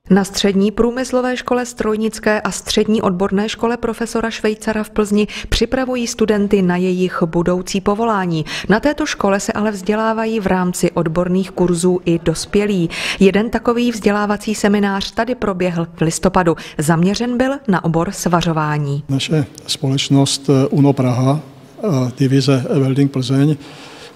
Na střední průmyslové škole strojnické a střední odborné škole profesora Švejcara v Plzni připravují studenty na jejich budoucí povolání. Na této škole se ale vzdělávají v rámci odborných kurzů i dospělí. Jeden takový vzdělávací seminář tady proběhl v listopadu. Zaměřen byl na obor svařování. Naše společnost UNO Praha, divize Welding Plzeň,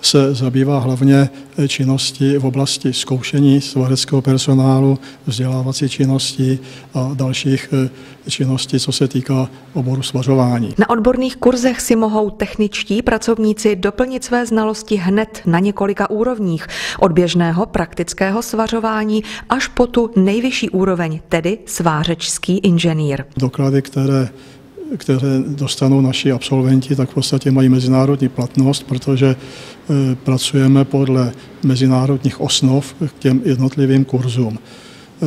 se zabývá hlavně činnosti v oblasti zkoušení svařeckého personálu, vzdělávací činnosti a dalších činností, co se týká oboru svařování. Na odborných kurzech si mohou techničtí pracovníci doplnit své znalosti hned na několika úrovních. Od běžného praktického svařování až po tu nejvyšší úroveň, tedy svářečský inženýr. Doklady, které dostanou naši absolventi, tak v podstatě mají mezinárodní platnost, protože pracujeme podle mezinárodních osnov k těm jednotlivým kurzům.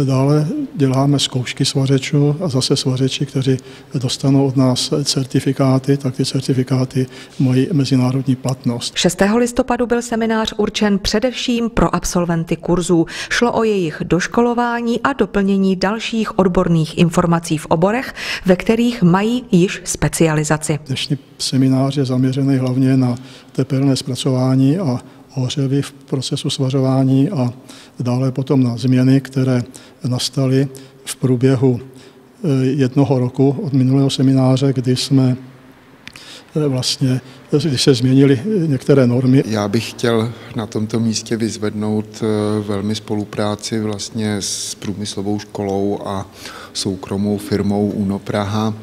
Dále děláme zkoušky svařečů a zase svařeči, kteří dostanou od nás certifikáty, tak ty certifikáty mají mezinárodní platnost. 6. listopadu byl seminář určen především pro absolventy kurzů. Šlo o jejich doškolování a doplnění dalších odborných informací v oborech, ve kterých mají již specializaci. Dnešní seminář je zaměřený hlavně na tepelné zpracování a ohřevy v procesu svařování a dále potom na změny, které nastaly v průběhu jednoho roku od minulého semináře, kdy se změnily některé normy. Já bych chtěl na tomto místě vyzvednout velmi spolupráci vlastně s průmyslovou školou a soukromou firmou UNO Praha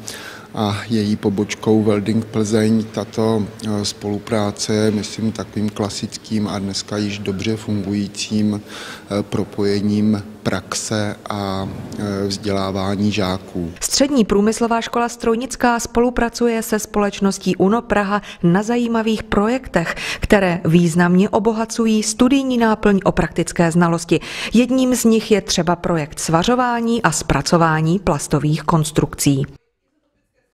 a její pobočkou Welding Plzeň. Tato spolupráce je, myslím, takovým klasickým a dneska již dobře fungujícím propojením praxe a vzdělávání žáků. Střední průmyslová škola strojnická spolupracuje se společností UNO Praha na zajímavých projektech, které významně obohacují studijní náplň o praktické znalosti. Jedním z nich je třeba projekt svařování a zpracování plastových konstrukcí.